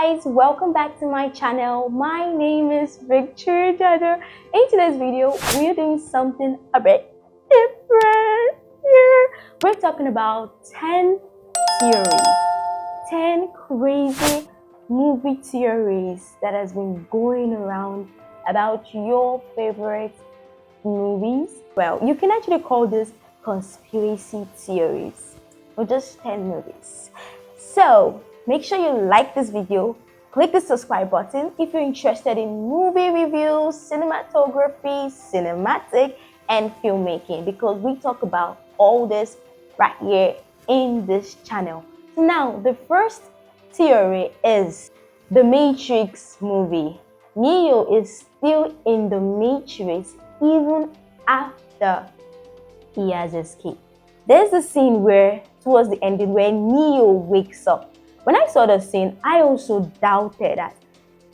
guys, welcome back to my channel. My name is Ajaja. In today's video, we're doing something a bit different. We're talking about 10 theories, 10 crazy movie theories that has been going around about your favorite movies. Well, you can actually call this conspiracy theories, or just 10 movies. So make sure you like this video, click the subscribe button if you're interested in movie reviews, cinematography, cinematic, and filmmaking, because we talk about all this right here in this channel. Now, the first theory is the Matrix movie. Neo is still in the Matrix even after he has escaped. There's a scene where, towards the ending, where Neo wakes up. When I saw the scene, I also doubted that.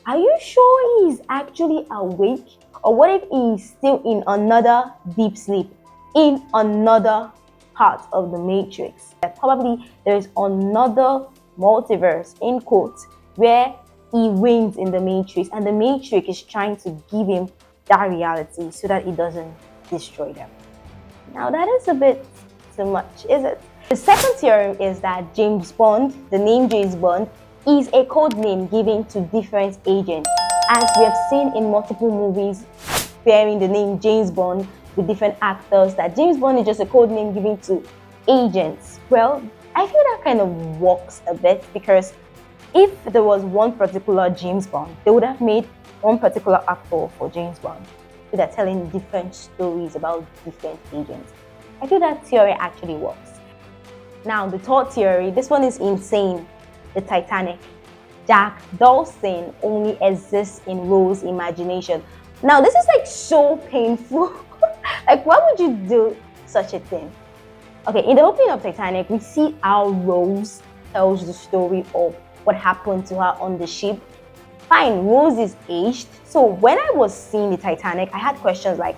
Are you sure he's actually awake? Or what if he's still in another deep sleep, in another part of the Matrix? Probably there's another multiverse, in quotes, where he wins in the Matrix, and the Matrix is trying to give him that reality so that it doesn't destroy them. Now that is a bit too much, is it? The second theory is that James Bond, the name James Bond, is a code name given to different agents. As we have seen in multiple movies bearing the name James Bond with different actors, that James Bond is just a code name given to agents. Well, I feel that kind of works a bit, because if there was one particular James Bond, they would have made one particular actor for James Bond. So they're telling different stories about different agents. I feel that theory actually works. Now, the third theory, this one is insane. The Titanic. Jack Dawson only exists in Rose's imagination. Now, this is like so painful. Like, why would you do such a thing? Okay, in the opening of Titanic, we see how Rose tells the story of what happened to her on the ship. Fine, Rose is aged. So when I was seeing the Titanic, I had questions like,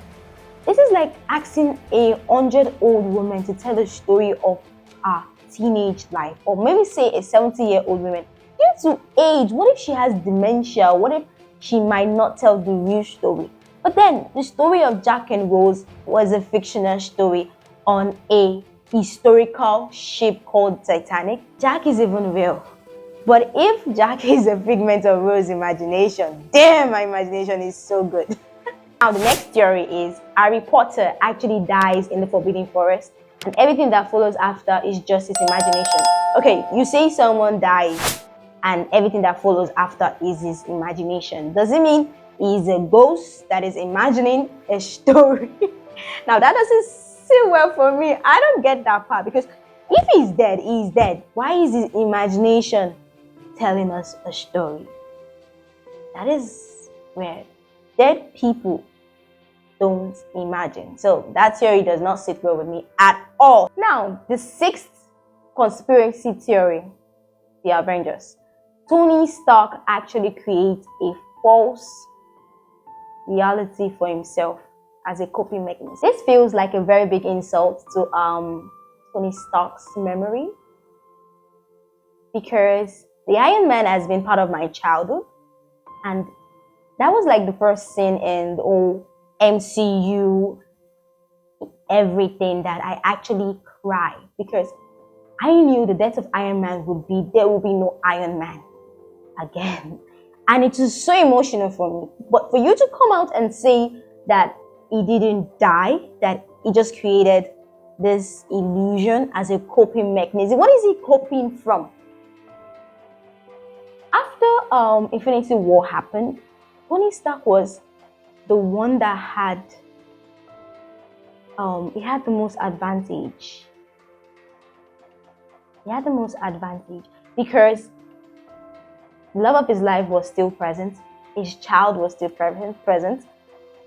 this is like asking a 100-year-old woman to tell the story of her teenage life, or maybe say a 70-year-old woman. Due to age, what if she has dementia? What if she might not tell the real story? But then the story of Jack and Rose was a fictional story on a historical ship called Titanic. Jack is even real. But if Jack is a figment of Rose's imagination, damn, my imagination is so good. Now, the next theory is Harry Potter actually dies in the Forbidden Forest, and everything that follows after is just his imagination. Okay, you say someone dies and everything that follows after is his imagination. Does it mean he's a ghost that is imagining a story? Now, that doesn't sit well for me. I don't get that part, because if he's dead, he's dead. Why is his imagination telling us a story? That is weird. Dead people don't imagine. So that theory does not sit well with me at all. Now, the sixth conspiracy theory, the Avengers. Tony Stark actually creates a false reality for himself as a coping mechanism. This feels like a very big insult to Tony Stark's memory, because the Iron Man has been part of my childhood, and that was like the first scene in the whole MCU, everything, that I actually cried, because I knew the death of Iron Man would be, there will be no Iron Man again. And it was so emotional for me. But for you to come out and say that he didn't die, that he just created this illusion as a coping mechanism, what is he coping from? After Infinity War happened, Tony Stark was the one that had he had the most advantage. He had the most advantage because the love of his life was still present. His child was still present.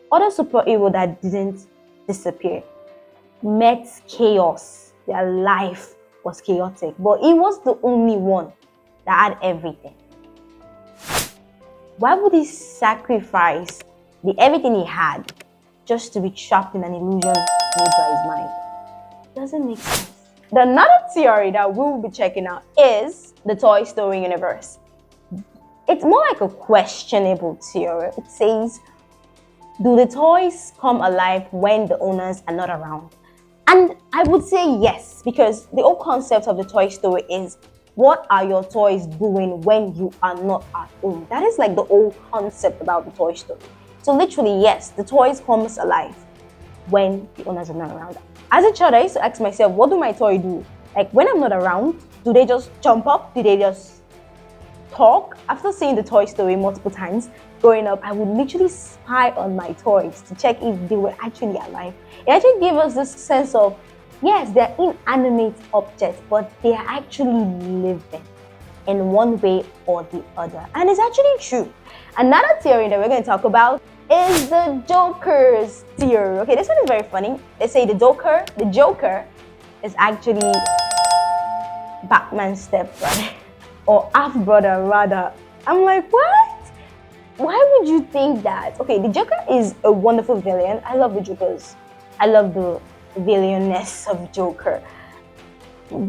Other superheroes that didn't disappear met chaos. Their life was chaotic, but he was the only one that had everything. Why would he sacrifice everything he had just to be trapped in an illusion made by his mind? It doesn't make sense. Another theory that we will be checking out is the Toy Story universe. It's more like a questionable theory. It says, do the toys come alive when the owners are not around? And I would say yes, because the whole concept of the toy story is, what are your toys doing when you are not at home? That is like the whole concept about the toy story. So literally, yes, the toys comes alive when the owners are not around. As a child, I used to ask myself, what do my toy do? Like when I'm not around, do they just jump up? Do they just talk? After seeing the Toy Story multiple times growing up, I would literally spy on my toys to check if they were actually alive. It actually gave us this sense of, yes, they're inanimate objects, but they are actually living in one way or the other. And it's actually true. Another theory that we're going to talk about is the Joker's theory. Okay, this one is very funny. They say the Joker is actually Batman's stepbrother or half-brother rather. I'm like, what? Why would you think that? Okay, the Joker is a wonderful villain. I love the Jokers. I love the villainess of Joker.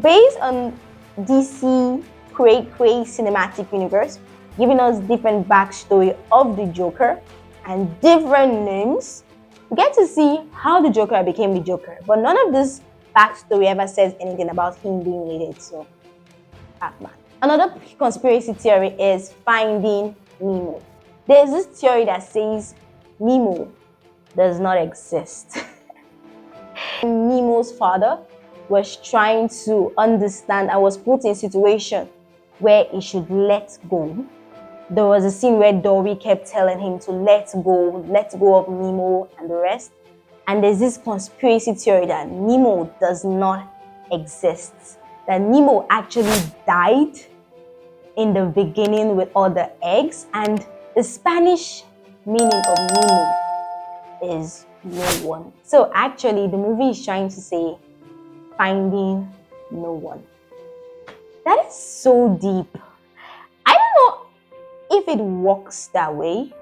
Based on DC Cray cinematic universe, giving us different backstory of the Joker and different names, we get to see how the Joker became the Joker. But none of this backstory ever says anything about him being related to Batman. Another conspiracy theory is finding Nemo. There's this theory that says Nemo does not exist. Nemo's father was trying to understand and was put in a situation where he should let go. There was a scene where Dory kept telling him to let go of Nemo and the rest. And there's this conspiracy theory that Nemo does not exist. That Nemo actually died in the beginning with all the eggs, and the Spanish meaning of Nemo is no one. So actually the movie is trying to say finding no one. That is so deep. I don't know if it works that way,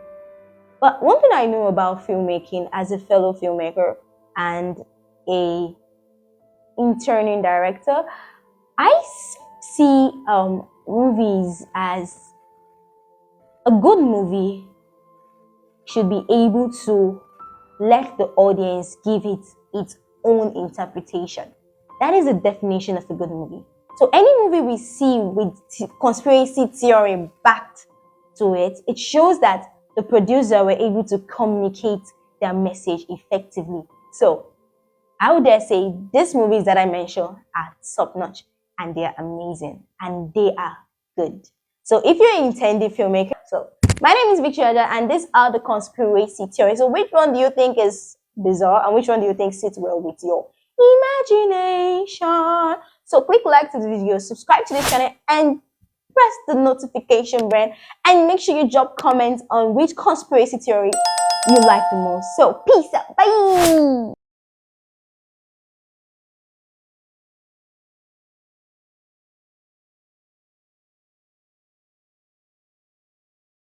but one thing I know about filmmaking as a fellow filmmaker and a interning director, I see movies as a good movie should be able to let the audience give it its own interpretation. That is the definition of a good movie. So any movie we see with conspiracy theory backed to it, it shows that the producer were able to communicate their message effectively. So I would dare say these movies that I mentioned are top-notch and they are amazing and they are good. So if you're an intended filmmaker, so my name is Victor Ajaja and these are the conspiracy theories. So which one do you think is bizarre and which one do you think sits well with your imagination? So click like to the video, subscribe to this channel and press the notification bell and make sure you drop comments on which conspiracy theory you like the most. So peace out. Bye.